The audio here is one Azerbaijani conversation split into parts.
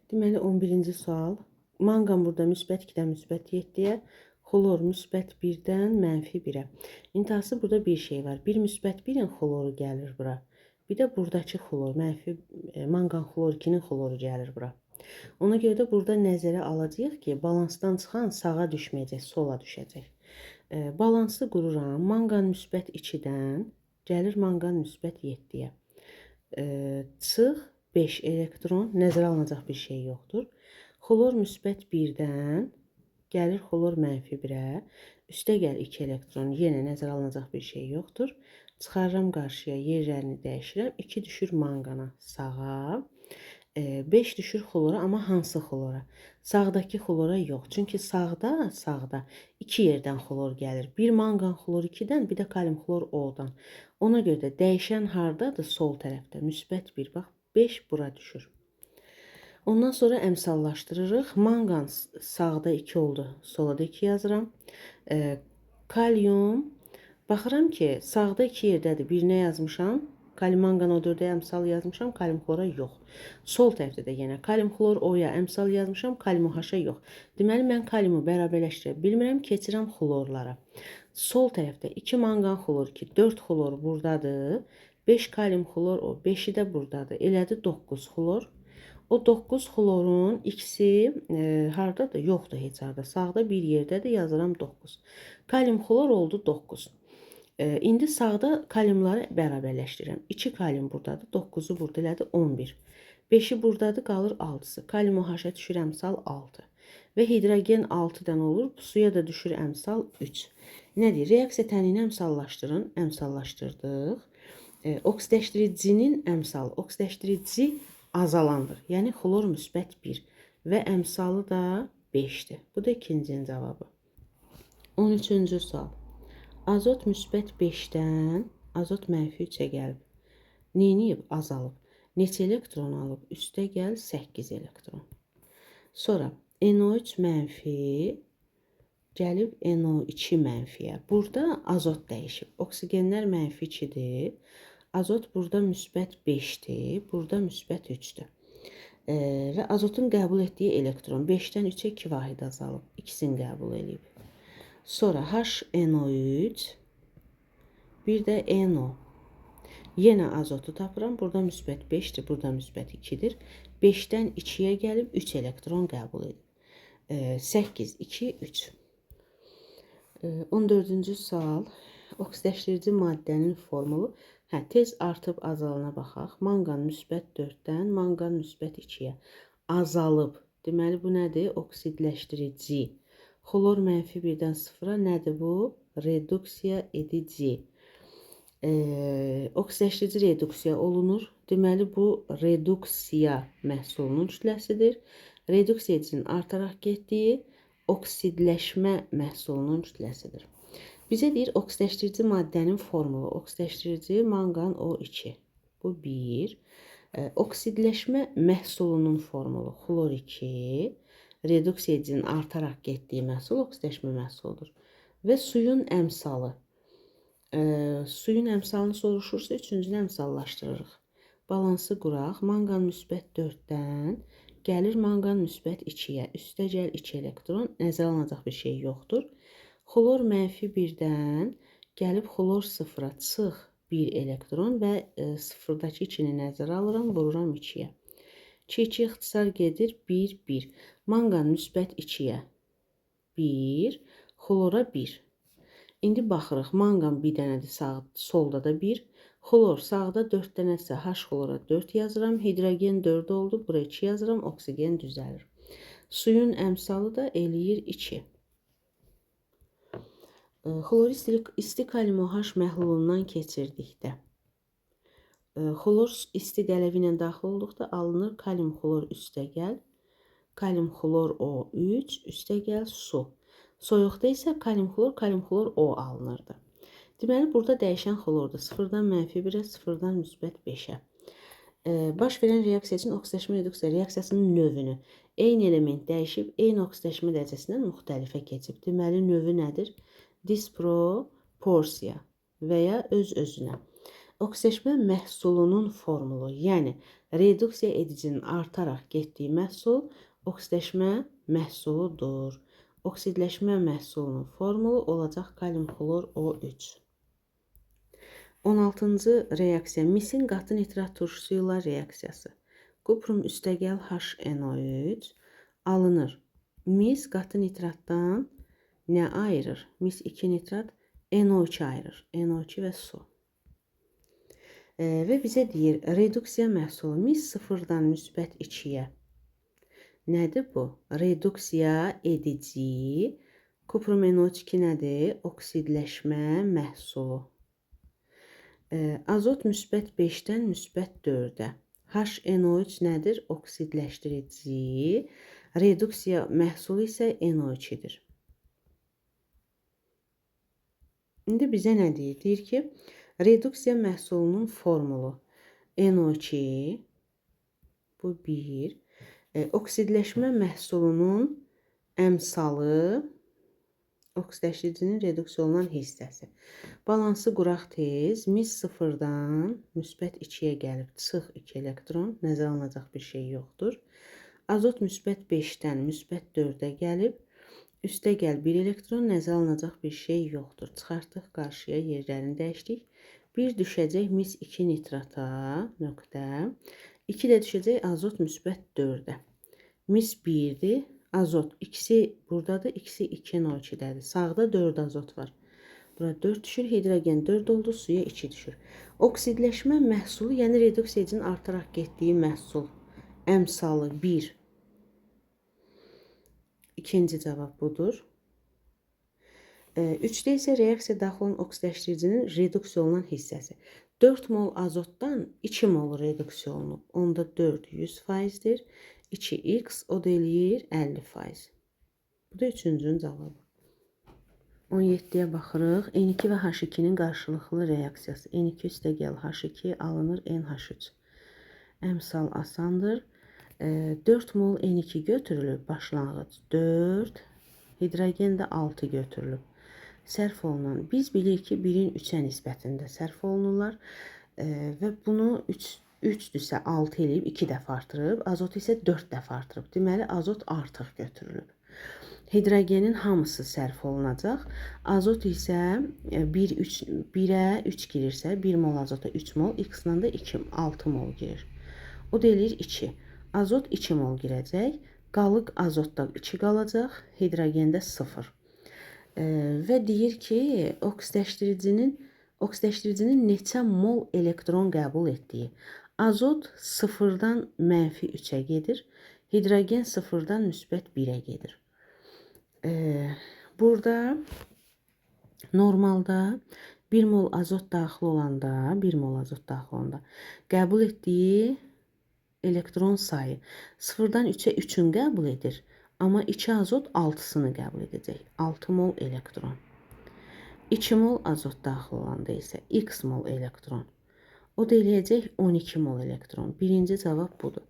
Deməli 11-ci sual. Manqan burada müsbət 2-dən müsbət 7-yə, xlor müsbət 1-dən mənfi 1-ə. İntihası burada bir şey var. Bir müsbət 1-in xloru gəlir bura. Bir də buradakı xlor, mənfi manqan xlor 2-nin xloru gəlir bura. Ona görə də burada nəzərə alacağıq ki, balansdan çıxan sağa düşməyəcək, sola düşəcək. Balansı qururam. Manqan müsbət 2-dən gəlir manqan müsbət 7-yə. Çıx 5 elektron, nəzərə alınacaq bir şey yoxdur. Xlor müsbət 1-dən gəlir xlor mənfi 1-ə. Üstə gəl 2 elektron, yenə nəzərə alınacaq bir şey yoxdur. Çıxarıram qarşıya, yerlərini dəyişirəm. 2 düşür manqana sağa. 5 düşür xlora, amma hansı xlora? Sağdakı xlora yox. Çünki sağda 2 yerdən xlor gəlir. Bir manqan xlor 2-dən, bir də kalium xlor O-dan. Ona görə də dəyişən hardadır? Sol tərəfdə. Müsbət 1. Bax, 5 bura düşür. Ondan sonra əmsallaşdırırıq. Manqan sağda 2 oldu. Sola da 2 yazıram. Kalium. Baxıram ki, sağda 2 yerdədir. Birinə yazmışam. Kalium manqan O4-ə əmsal yazmışam. Kalium xlora yox. Sol tərəfdə də yenə kalium xlor O-ya əmsal yazmışam. Kalium OH-a yox. Deməli, mən kaliumu bərabərləşdirə bilmirəm. Keçirəm xlorlara. Sol tərəfdə 2 manqan xlor 2, 4 xlor buradadır. 5 kalium xlor O, 5-i də buradadır. Elədi 9 xlor. O 9 xlorun ikisi hardadır? Yoxdur heç harda. Sağda bir yerdədir. Yazıram 9. Kalium xlor oldu 9. İndi sağda kaliumları bərabərləşdirirəm. 2 kalium buradadır. 9-u burada elədi 11. 5-i buradadır. Qalır 6-sı. Kalium OH-a düşür əmsal 6. Və hidrogen 6-dan olur. Suya da düşür əmsal 3. Nədir? Reaksiya tənini əmsallaşdırın. Əmsallaşdırdıq. Oksidləşdiricinin əmsalı. Oksidləşdirici azalandır. Yəni xlor müsbət 1 və əmsalı da 5-dir. Bu da ikincinin cavabı. 13-cü sual. Azot müsbət 5-dən azot mənfi 3-ə gəlib. Neyniyib? Azalıb. Neçə elektron alıb? Üstə gəl 8 elektron. Sonra NO3 mənfi gəlib NO2 mənfiyə. Burada azot dəyişib. Oksigenlər mənfi 2-dir. Azot burada müsbət 5-dir. Burada müsbət 3-dür. Və azotun qəbul etdiyi elektron 5-dən 3-ə 2 vahid azalıb. İkisini qəbul edib. Sonra HNO3, bir də NO. Yenə azotu tapıram. Burada müsbət 5-dir, burada müsbət 2-dir. 5-dən 2-yə gəlib 3 elektron qəbul edib. 8, 2, 3. 14-cü sual. Oksidləşdirici maddənin formulu. Tez artıb azalana baxaq. Manqan müsbət 4-dən, manqan müsbət 2-yə azalıb. Deməli, bu nədir? Oksidləşdirici. Xlor mənfi 1-dən 0-a nədir bu? Reduksiya edici. Oksidləşdirici reduksiya olunur. Deməli, bu reduksiya məhsulunun kütləsidir. Reduksiya edicinin artaraq getdiyi oksidləşmə məhsulunun kütləsidir. Bizə deyir, oksidləşdirici maddənin formulu. Oksidləşdirici manqan O2. Bu 1. Oksidləşmə məhsulunun formulu. Xlor 2. Reduksiya edicinin artaraq getdiyi məhsul oksidləşmə məhsuludur. Və suyun əmsalı. Suyun əmsalını soruşursa, üçüncünü əmsallaşdırırıq. Balansı quraq. Manqan müsbət 4-dən gəlir manqan müsbət 2-yə. Üstə gəl 2 elektron. Nəzərə alınacaq bir şey yoxdur. Xlor mənfi 1-dən gəlib xlor 0-a. Çıx 1 elektron və 0-dakı 2-ni nəzərə alıram, vururam 2-yə. 2 ixtisar gedir, 1, 1. Manqan müsbət 2-yə 1, xlora 1. İndi baxırıq, manqan bir dənədir, solda da 1. Xlor sağda 4 dənəsə, H xlora 4 yazıram. Hidrogen 4 oldu, bura 2 yazıram, oksigen düzəlir. Suyun əmsalı da eləyir 2. Xlor isti kalium OH məhlulundan keçirdikdə. Xlor isti qələvi ilə daxil olduqda alınır kalium xlor üstə gəl. Kalium xlor O3 üstə gəl su. Soyuqda isə kalium xlor O alınırdı. Deməli, burada dəyişən xlordur. 0-dan mənfi 1-ə, 0-dan müsbət 5-ə. Baş verən reaksiya üçün oksidləşmə reduksiya reaksiyasının növünü. Eyni element dəyişib, eyni oksidləşmə dərəcəsindən müxtəlifə keçib. Deməli, növü nədir? Disproporsiya və ya öz-özünə. Oksidaşma məhsulunun formulu, yəni reduksiya edicinin artaraq getdiyi məhsul oksidaşma məhsuludur. Oksidləşmə məhsulunun formulu olacaq kalium xlor O3. 16-cı reaksiya misin qatı nitrat turşusu ilə reaksiyası. Kuprum üstəgəl HNO3 alınır. Mis qatı nitratdan nə ayırır? Mis 2 nitrat NO2 ayırır. NO2 və su. Və bizə deyir, reduksiya məhsulu mis 0-dan müsbət 2-yə. Nədir bu? Reduksiya edici. Kuprum NO2 nədir? Oksidləşmə məhsulu. Azot müsbət 5-dən müsbət 4-ə. HNO3 nədir? Oksidləşdirici. Reduksiya məhsulu isə NO2-dir. İndi bizə nə deyir? Deyir ki, reduksiya məhsulunun formulu NO2, bu 1. Oksidləşmə məhsulunun əmsalı, oksidləşdiricinin reduksiya olunan hissəsi. Balansı quraq tez. Mis 0-dan müsbət 2-yə gəlib. Çıx 2 elektron. Nəzərə alınacaq bir şey yoxdur. Azot müsbət 5-dən müsbət 4-ə gəlib. Üstə gəl 1 elektron. Nəzərə alınacaq bir şey yoxdur. Çıxartdıq qarşıya, yerlərini dəyişdik. 1 düşəcək mis 2 nitrata nöqtə. 2 də düşəcək azot müsbət 4-ə. Mis 1-dir. Azot ikisi buradadır, ikisi 2NO2-dədir. Sağda 4 azot var. Burada 4 düşür, hidrogen 4 oldu, suya 2 düşür. Oksidləşmə məhsulu, yəni reduksiya edicinin artaraq getdiyi məhsul. Əmsalı 1. İkinci cavab budur. 3-də isə reaksiya daxil olan oksidləşdiricinin reduksiya olunan hissəsi. 4 mol azotdan 2 mol reduksiya olunub. Onda 4 100%-dir. 2x o da eləyir 50%. Bu da 3-cünün cavabı. 17-yə baxırıq. N2 və H2-nin qarşılıqlı reaksiyası. N2 üstəgəl H2 alınır NH3. Əmsal asandır. 4 mol N2 götürülüb başlanğıc. 4. Hidrogen də 6 götürülüb. Sərf olunan. Biz bilirik ki, 1-in 3-ə nisbətində sərf olunurlar. Və bunu 3-dürsə 6 eləyib 2 dəfə artırıb, azot isə 4 dəfə artırıb. Deməli, azot artıq götürülüb. Hidrogenin hamısı sərf olunacaq. Azot isə 1'ə 3 girirsə, 1 mol azota 3 mol, x-la da 6 mol girir. O da eləyir 2. Azot 2 mol girəcək, qalıq azotda 2 qalacaq, hidrogende 0. Və deyir ki, oksidləşdiricinin neçə mol elektron qəbul etdiyi. Azot 0-dan -3-ə gedir. Hidrogen 0-dan müsbət 1-ə gedir. Burada normalda 1 mol azot daxil olanda, qəbul etdiyi elektron sayı 0-dan 3-ə 3-ün qəbul edir. Amma 2 azot 6-sını qəbul edəcək. 6 mol elektron. 2 mol azot daxil olanda isə x mol elektron. O da eləyəcək 12 mol elektron. Birinci cavab budur.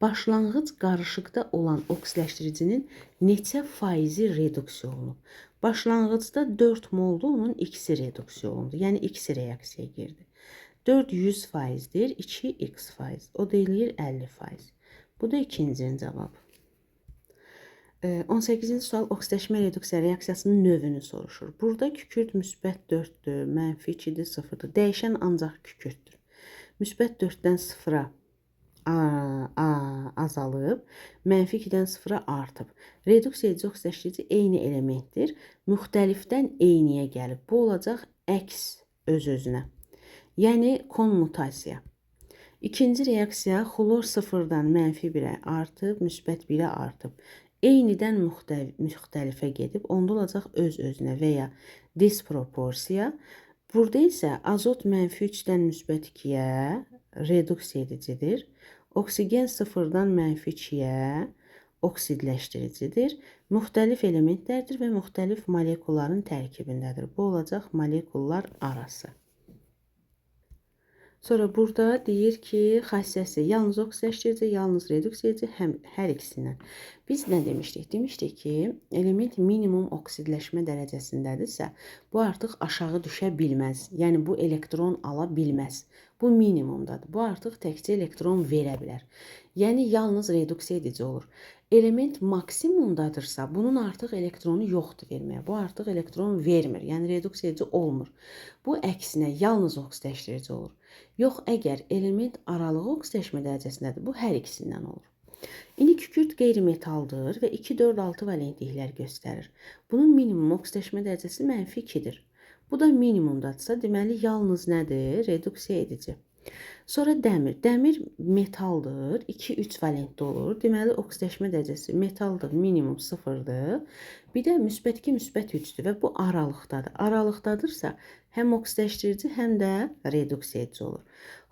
Başlanğıc qarışıqda olan oksidləşdiricinin neçə faizi reduksiya olunub? Başlanğıcda 4 moldu, onun ikisi reduksiya olundu. Yəni ikisi reaksiyaya girdi. 4 100%-dir, 2 x%. O da eləyir 50%. Bu da ikincinin cavabı. 18-ci sual oksidləşmə reduksiya reaksiyasının növünü soruşur. Burada kükürt müsbət 4-dür, -2-dir, 0-dır. Dəyişən ancaq kükürtdür. Müsbət 4-dən 0-a azalıb, -2-dən 0-a artıb. Reduksiya edici oksidləşdirici eyni elementdir. Müxtəlifdən eyniyə gəlib. Bu olacaq əks öz-özünə. Yəni konmutasiya. İkinci reaksiya xlor 0-dan -1-ə artıb, müsbət 1-ə artıb. Eynidən müxtəlifə gedib, onda olacaq öz-özünə və ya disproporsiya. Burada isə azot -3-dən müsbət 2-yə reduksiya edicidir. Oksigen 0-dan -2-yə oksidləşdiricidir. Müxtəlif elementlərdir və müxtəlif molekulların tərkibindədir. Bu olacaq molekullar arası. Sonra burada deyir ki, xassəsi yalnız oksidaşdırıcı, yalnız reduks edici, həm hər ikisindən. Biz nə demişdik? Demişdik ki, element minimum oksidləşmə dərəcəsindədirsə, bu artıq aşağı düşə bilməz. Yəni bu elektron ala bilməz. Bu minimumdadır. Bu artıq təkcə elektron verə bilər. Yəni yalnız reduks edici olur. Element maksimumdadırsa, bunun artıq elektronu yoxdur verməyə. Bu artıq elektron vermir. Yəni reduks edici olmur. Bu əksinə yalnız oksidləşdirici olur. Yox, əgər element aralığı oksidləşmə dərəcəsindədir, bu hər ikisindən olur. İndi kükürt qeyri-metaldır və 2, 4, 6 valentliklər göstərir. Bunun minimum oksidləşmə dərəcəsi -2-dir. Bu da minimumdadırsa, deməli yalnız nədir? Reduksiya edici. Sonra dəmir. Dəmir metaldır. 2, 3 valentli olur. Deməli oksidləşmə dərəcəsi metaldır, minimum 0-dır. Bir də müsbət 2, müsbət 3-dür və bu aralıqdadır. Aralıqdadırsa, həm oksidləşdirici, həm də reduks edici olur.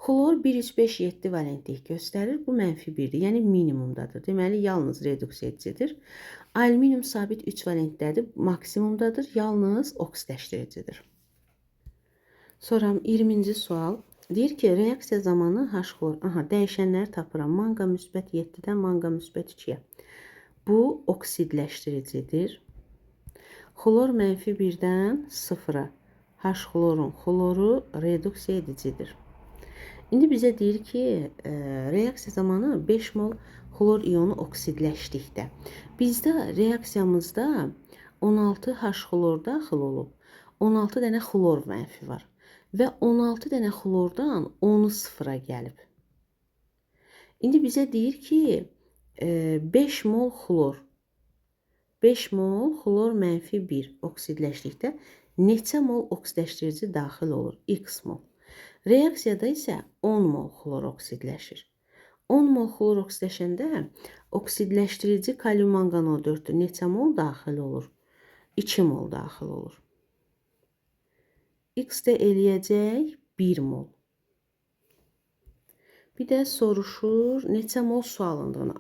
Xlor 1, 3, 5, 7 valentlik göstərir. Bu -1-dir, yəni minimumdadır. Deməli yalnız reduks edicidir. Alüminium sabit 3 valentdədir, maksimumdadır, yalnız oksidləşdiricidir. Sonra 20-ci sual. Deyir ki, reaksiya zamanı H-xlor, dəyişənləri tapıram. Manqa müsbət 7-dən manqa müsbət 2-yə. Bu oksidləşdiricidir. Xlor -1-dən 0-a. H-xlorun xloru reduksiya edicidir. İndi bizə deyir ki, reaksiya zamanı 5 mol xlor iyonu oksidləşdikdə. Bizdə reaksiyamızda 16 H-xlor daxil olub, 16 dənə xlor mənfi var. Və 16 dənə xlordan 10'u 0-a gəlib. İndi bizə deyir ki, 5 mol xlor, 5 mol xlor -1 oksidləşdikdə neçə mol oksidləşdirici daxil olur? X mol. Reaksiyada isə 10 mol xlor oksidləşir. 10 mol xlor oksidləşəndə oksidləşdirici kalium manqan 4-dür. Neçə mol daxil olur? 2 mol daxil olur. X də eləyəcək 1 mol. Bir də soruşur neçə mol su alındığını.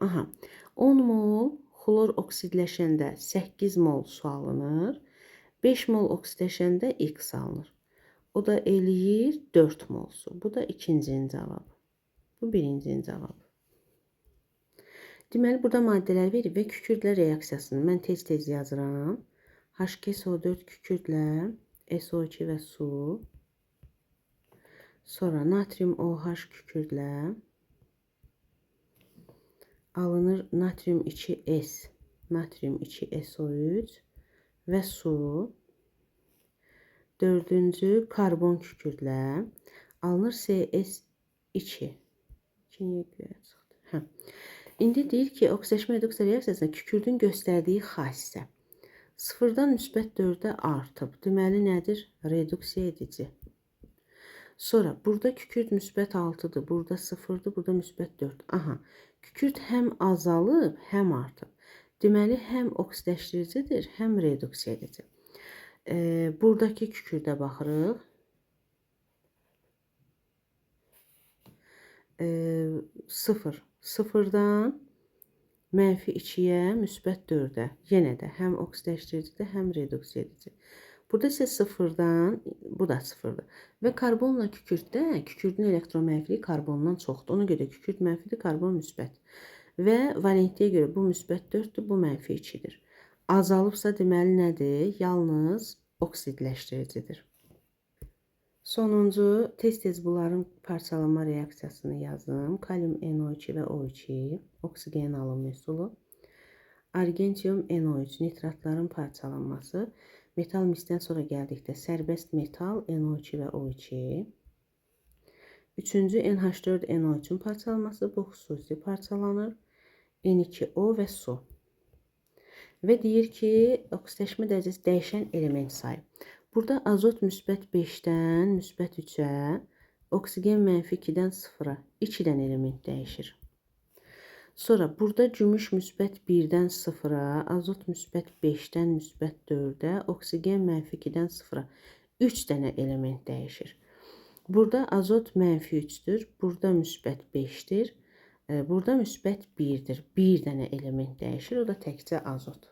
10 mol xlor oksidləşəndə 8 mol su alınır. 5 mol oksidləşəndə X alınır. O da eləyir 4 mol su. Bu da ikincinin cavabı. Bu birincinin cavabı. Deməli, burada maddələr verir və kükürdlə reaksiyasını mən tez-tez yazıram. H2SO4 kükürdlə SO2 və su. Sonra natrium OH kükürdlə alınır natrium 2S, natrium 2SO3 və su. Dördüncü karbon kükürdlə alınır CS2. İndi deyir ki, oksidləşmə reduksiya reaksiyasında kükürdün göstərdiyi xassə 0-dan müsbət 4-ə artıb. Deməli nədir? Reduksiya edici. Sonra burada kükürd müsbət 6-dır, burada 0-dır, burada müsbət 4. Kükürd həm azalıb, həm artıb. Deməli həm oksidləşdiricidir, həm reduksiya edici. Buradakı kükürdə baxırıq. 0. 0-dan -2-yə, müsbət 4-ə. Yenə də həm oksidləşdiricidir, həm reduksiya edici. Burada isə 0-dan, bu da 0-dır. Və karbonla kükürddə, kükürdün elektron mənfiliyi karbondan çoxdur. Ona görə kükürd mənfidir, karbon müsbət. Və valentliyə görə bu müsbət 4-dür, bu -2-dir. Azalıbsa deməli nədir? Yalnız oksidləşdiricidir. Sonuncu, tez-tez bunların parçalanma reaksiyasını yazdım. Kalium NO2 və O2, oksigen alım üsulu. Argentium NO3, nitratların parçalanması. Metal misdən sonra gəldikdə sərbəst metal NO2 və O2. Üçüncü, NH4NO3-ün parçalanması. Bu xüsusi parçalanır. N2O və su. Və deyir ki, oksidləşmə dərəcəsi dəyişən element sayı. Burada azot müsbət 5-dən müsbət 3-ə, oksigen -2-dən 0-a, 2 dənə element dəyişir. Sonra burada gümüş müsbət 1-dən 0-a, azot müsbət 5-dən müsbət 4-ə, oksigen -2-dən 0-a, 3 dənə element dəyişir. Burada azot -3-dür, burada müsbət 5-dir, burada müsbət 1-dir. 1 dənə element dəyişir, o da təkcə azot.